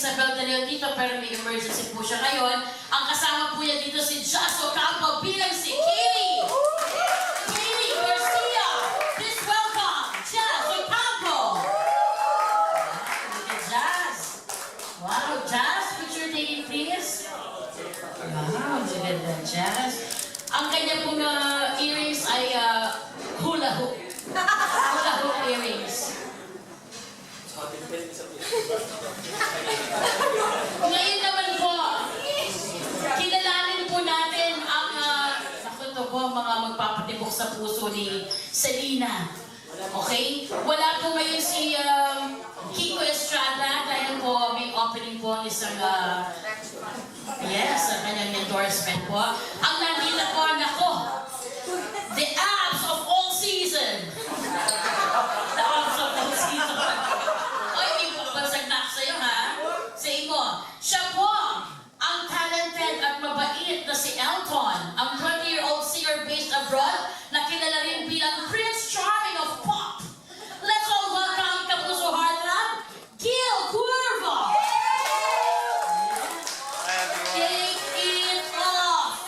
Isabel De Leon dito, pero may emergency po siya ngayon. Ang kasama po niya dito si Jazz Ocampo bilang si Katie! Katie Garcia! Please welcome Jazz Ocampo! Look at Jazz! Wow, Jazz, picture taking please. Wow, look at that, Jazz. Ang kanya pong earrings ay hula hoop. Hula hoop earrings. Ngayon naman po, kilalanin po natin ang mga magpapatibok sa puso ni Selena. Okay? Wala po ngayon si Kiko Estrada dahil po may opening po ang isang ang kanyang endorsement po. Ang nandito po, nako, the abs of all season. The abs of all season. Oy, may pagbasag na ako sa'yo, ha? Say mo, siya po ang talented at mabait na si Elton, ang 20-year-old singer based abroad na kilala rin bilang Prince Charming of Pop. Let's all welcome Kapuso Heartthrob, Gil Cuervo! Take it off!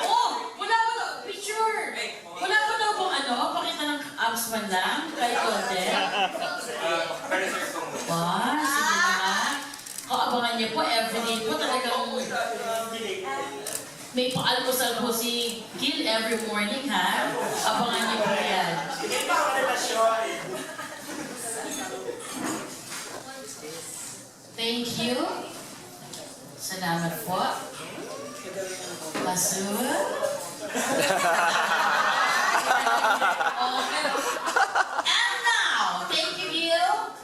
Oh, wala ba daw? Picture! Wala ba daw kung pakita ng abs man lang? Kahit konti? Wow, sige naman. Kaabangan niya po, everyday po talagang may paalmusal po si Gil every morning, ha? Abangan niyo po yan. Thank you. Salamat po. Basura. And now, thank you, Gil.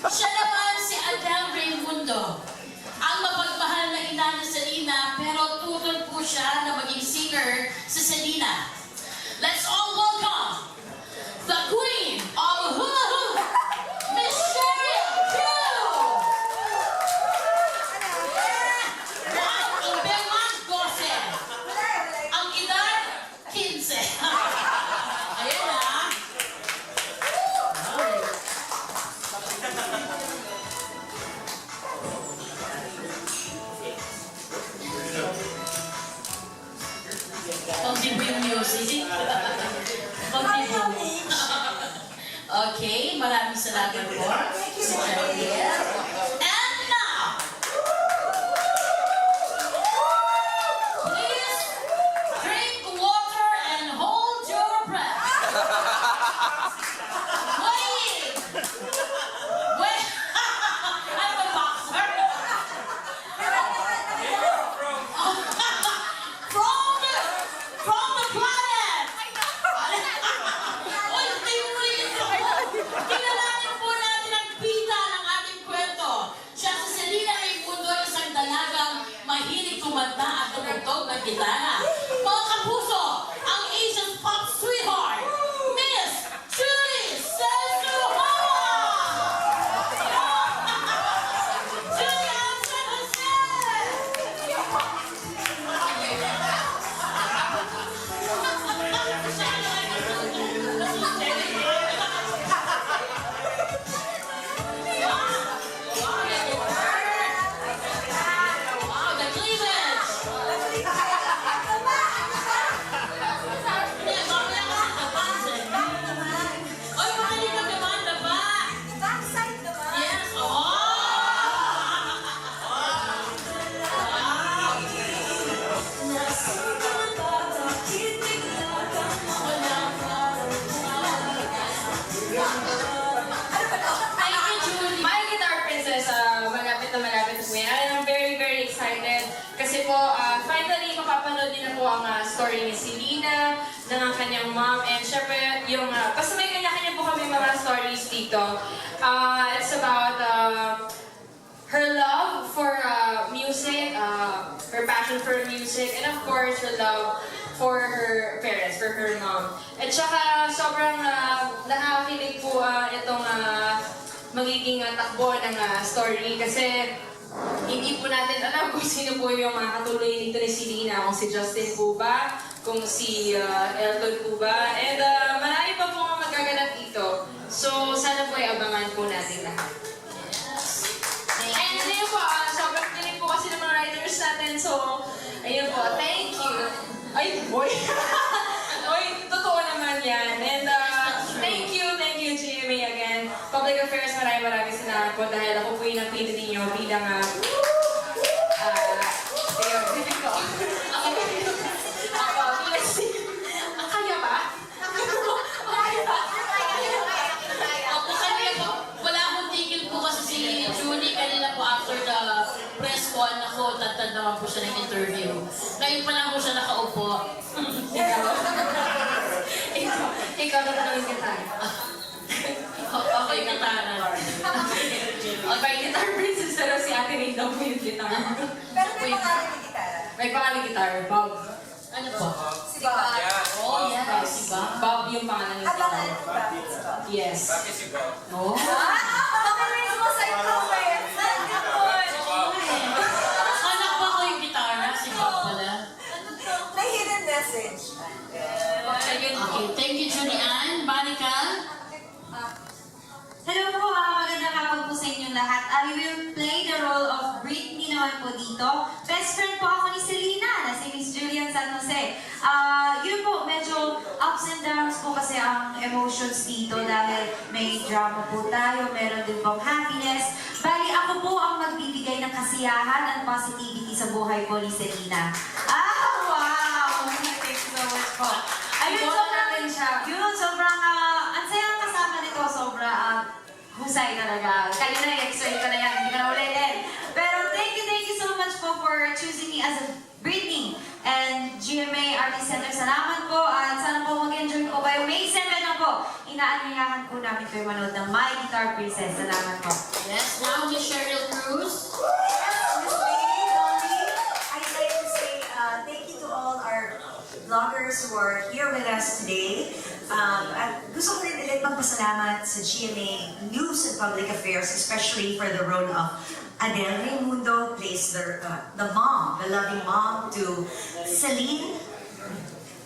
Siya naman si Adele Raimundo. Ang mapagmahal na ina ni Selena, pero tutol po siya na maging singer si Selena. Let's all welcome the Queen of Hula Hoop, Miss Cheryl Crow! Wow, ang Belmont 12. Ang edad, 15. Ayan na. Pag-dibo yung music. Pag-dibo. Okay, maraming salamat po. Si Cheryl. And now, please drink water and hold your breath. Wait! Wait! I'm a boxer. From the planet! Uy, hindi mo rin ito! Kilalanin po natin ang bida ng ating kwento. Siya si Selena Raimundo, isang dalagang mahilig kumanta at tumugtog ng gitara. Mga kapuso, ang Asian pop sweetheart, Miss Judy Sensuhama! Judy Ann Jose! Wow, the cleavage! Hindi, mamaya kasi napansin. Oy, makinig ka naman, diba? Yes, Thank you, Julie. My Guitar Princess, malapit na po yan. I'm very, very excited kasi po, finally, mapapanood din na po ang story ni Selena, ng ang kanyang mom, and syempre, yung, basta may kanya-kanya po kami mga stories dito. It's about her love for music, her passion for music, and of course, her love for her parents, for her mom. At saka, sobrang nakakilig po itong magiging takbo ng story kasi hindi po natin alam kung sino po yung mga katuloy dito ni Selena, kung si Justin po ba, kung si Elton po ba, and marami pa po mga magaganap dito. So, sana po ay abangan po natin lahat. Uy! Uy, totoo naman yan. And thank you, GMA again. Public Affairs, maraming salamat po dahil ako po yung napili ninyo bilang dito. Ako, kaya ba? Ako kanina po, wala akong tigil po kasi si Julie kanina po after the press con ako, tatad naman po siya ng interview. Ngayon pa lang po siya nakaupo. Ikaw na tanongin kita. Ako yung gitara. Okay, guitar princess, pero si Ate Ray daw po yung guitar. Pero may pangalan ni gitara. May pangalan guitar, Bob. Ano po? Si Bob. Oh, yes, si Bob. Bob yung pangalan ng Abangan guitar. ko ba? Si Bob. Yes. Bakit si Bob? Oh. Pag-release mo sa ito, friends. Anak ba ko yung gitara? Si Bob pala. May hidden message. Ayun. Okay, thank you, Julie Ann. Monica? Hello po, magandang hapon po sa inyong lahat. I will play the role of Britney naman po dito. Best friend po ako ni Selena, na si Miss Julian San Jose. Yun po, medyo ups and downs po kasi ang emotions dito dahil may drama po tayo, meron din pong happiness. Bali, ako po ang magbibigay ng kasiyahan at positivity sa buhay po ni Selena. Wow! Thank you so much po. Ayun, Iboto natin siya. Yun, sobrang, ang sayang kasama nito, sobrang husay talaga. Kayo na, i-explain ko na yan, hindi ko na ulitin. Pero thank you so much po for choosing me as a Britney and GMA Artist Center. Salamat po at sana po mag-enjoy po kayo. May 7 na po. Inaanyayahan po namin kayo manood ng My Guitar Princess. Salamat po. Yes, now Miss Cheryl Cruz. Miss Lady, Dolly, I'd like to say thank you to all our vloggers who are here with us today. At gusto ko rin ulit magpasalamat sa GMA News and Public Affairs, especially for the role of Adele Raimundo, plays the mom, the loving mom to Celine.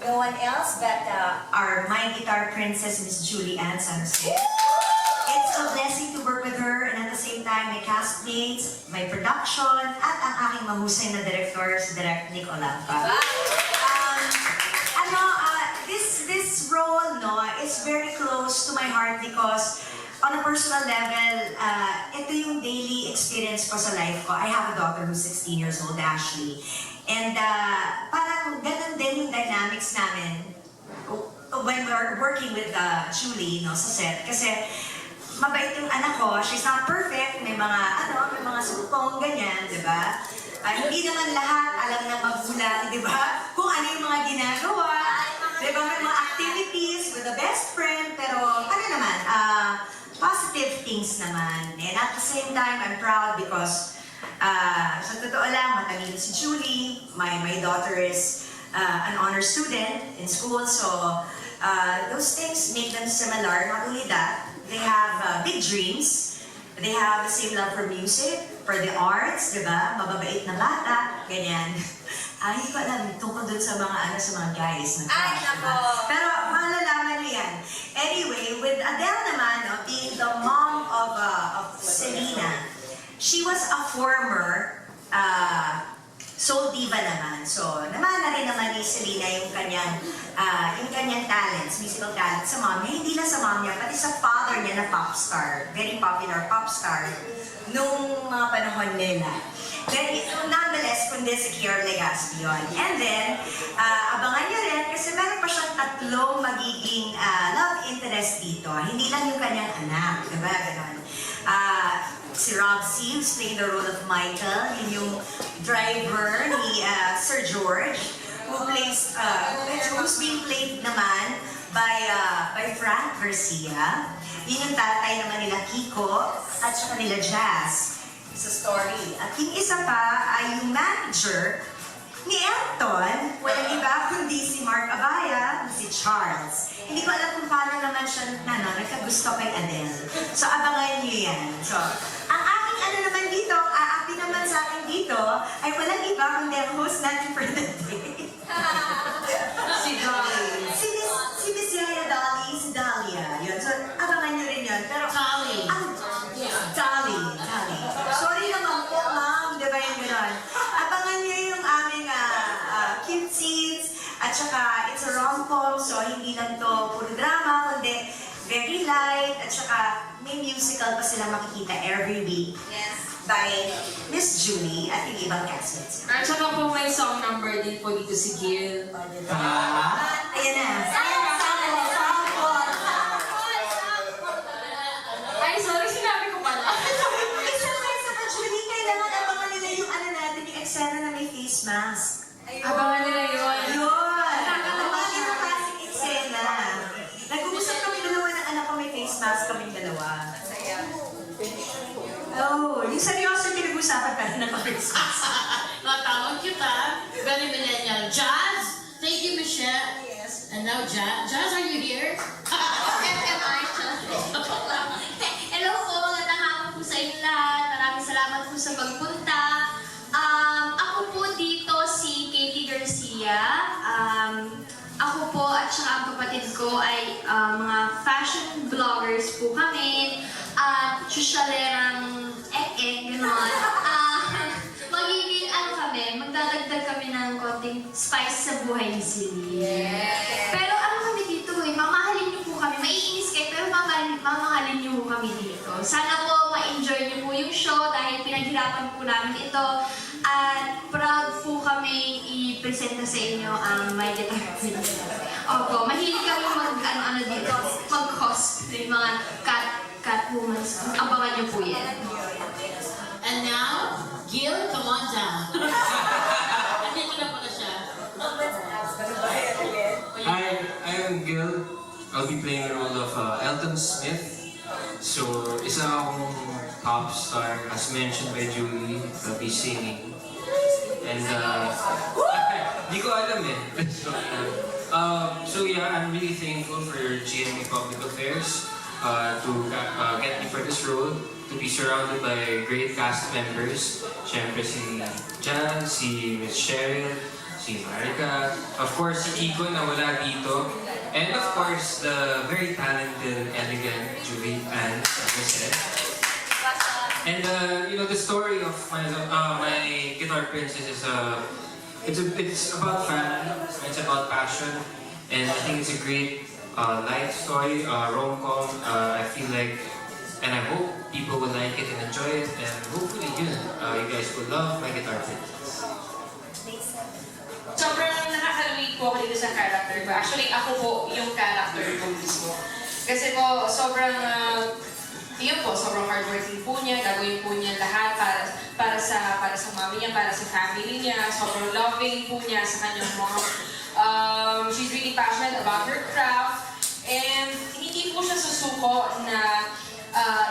No one else but our My Guitar Princess, Miss Julie Ann San Jose. It's a blessing to work with her and at the same time my castmates, my production, at ang aking mahusay na director, si Direk Nick Olampa. This role is very close to my heart because on a personal level, ito yung daily experience ko sa life ko. I have a daughter who's 16 years old, Ashley. And parang ganun din yung dynamics namin when we're working with Julie sa set. Kasi mabait yung anak ko, she's not perfect, may mga sumpong, ganyan, di ba? Hindi naman lahat alam ng magulang, di ba? Kung ano yung mga ginagawa, di ba? May mga activities with a best friend, pero positive things naman. And at the same time, I'm proud because sa totoo lang, matalino si Julie. My daughter is an honor student in school, so those things make them similar. Not only that, they have big dreams. They have the same love for music, for the arts, di ba? Mababait na bata, ganyan. Hindi ko alam tungkol dun sa mga guys. Ay, nako. Pero malalaman niyo yan. Anyway, with Adele naman, being the mom of Selena, she was a former soul diva naman. So, namana rin naman ni Selena yung kanyang talents, musical talents sa mom niya. Hindi na sa mom niya, pati sa father niya na pop star. Very popular pop star nung mga panahon nila. Then, nonetheless, kundi si Kier Legaspi yun. And then, abangan niyo rin kasi meron pa siyang tatlong magiging love interest dito. Hindi lang yung kanyang anak, diba? Ganon. Si Rob C, who's playing the role of Michael, yun yung driver ni Sir George, who's being played naman by Frank Garcia. Yun yung tatay naman nila Kiko at saka nila Jazz sa story. At yung isa pa ay yung manager ni Elton, walang iba kundi si Mark Abaya, si Charles. Hindi ko alam kung paano naman siya nagkagusto kay Adele. So abangan niyo yan. So, ang aking naman dito, aapi naman sa akin dito, ay walang iba kundi ang host natin for the day. Si Dolly. Si Miss Yaya Dolly, si Dahlia. Yun. So, abangan niyo rin yun. Pero, Dolly. Dolly. Sorry naman po, ma'am. Di ba yung gano'n? Abangan niyo yung aming cute scenes at At saka, it's a rom-com, so hindi lang to puro drama, kundi very light. At saka, may musical pa sila makikita every week by Miss Julie at yung ibang castmates. At saka po may song number din po dito si Gil. Ayan na. Ay, sorry, sinabi ko pala. Isa pa, Julie, kailangan abangan nila yung ano natin, yung eksena na may face mask. Abangan nila yun. Yun! Nakakatawa yung classic eksena. Nag-uusap kami dalawa ng anak ko, may face mask kaming dalawa. Oh, yung seryoso yung pinag-usapan ka na face mask. Natawag kita. Very millennial. Jazz. Thank you, Michelle. Yes. And now, Jazz. Jazz, are you here? Hello po, magandang hapon po sa inyo lahat. Maraming salamat po sa pagpunta. Ako po dito si Katie Garcia. Ako po at saka ang kapatid ko ay mga fashion vloggers po kami. At susyalerang gano'n. Magiging magdadagdag kami ng konting spice sa buhay ni Celine. Pero kami dito mamahalin niyo po kami. Maiinis kayo, pero mamahalin niyo po kami dito. Sana po ma-enjoy niyo po yung show dahil pinaghirapan po namin ito. At proud po kami i-presenta sa inyo ang My Guitar Princess. Opo, mahilig kami dito, mag-cosplay, mga Catwoman. Abangan niyo po yan. And now, Gil, come on down. Andito na pala siya. Hi, I'm Gil. I'll be playing the role of Elton Smith. So, isa akong pop star, as mentioned by Julie. I'll be singing. And, di ko alam eh. So yeah, I'm really thankful for GMA Public Affairs to get me for this role, to be surrounded by great cast members. Siyempre si Jan, si Miss Cheryl, si Marika, of course si Kiko na wala dito, and of course the very talented, elegant Julie Ann, as I said. And the story of my Guitar Princess is it's about family, it's about passion, and I think it's a great light story, rom-com. I feel like, and I hope people will like it and enjoy it, and hopefully you guys will love my Guitar Princess. Sobrang nakaka-relate po ako dito sa character ko. Actually, ako po yung character ko mismo. Kasi po, sobrang hardworking po niya. Gagawin po niya lahat para sa mami niya, para sa family niya. Sobrang loving po niya sa kanyang mom. She's really passionate about her craft. And hindi po siya susuko na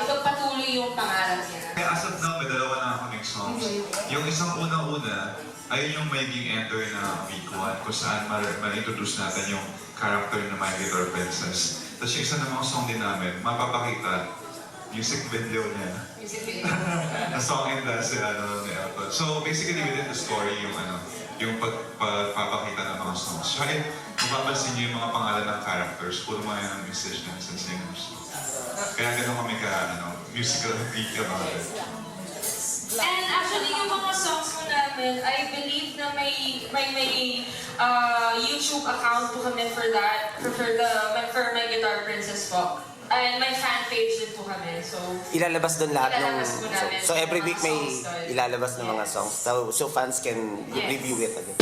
ipagpatuloy yung pangarap niya. As of now, may dalawa na ako ng songs. Yung isang una-una, ayun yung magiging enter na week 1 kung saan ma-introduce natin yung character ng My Guitar Princess. Tapos yung isa namang song din namin, mapapakita music video niya. Na song and dance ni Elton. So basically within the story yung pagpapakita ng mga songs. So mapapansin niyo yung mga pangalan ng characters, puro mga yung musicians and singers. Kaya ganun kami musical geek about it. And actually, yung mga songs po namin, I believe na may YouTube account po kami for that, for My Guitar Princess po. And may fan page din po kami, so... Ilalabas doon lahat ng... Ilalabas po namin So every yung week mga may songs doon. ilalabas ng mga songs. So fans can review it again.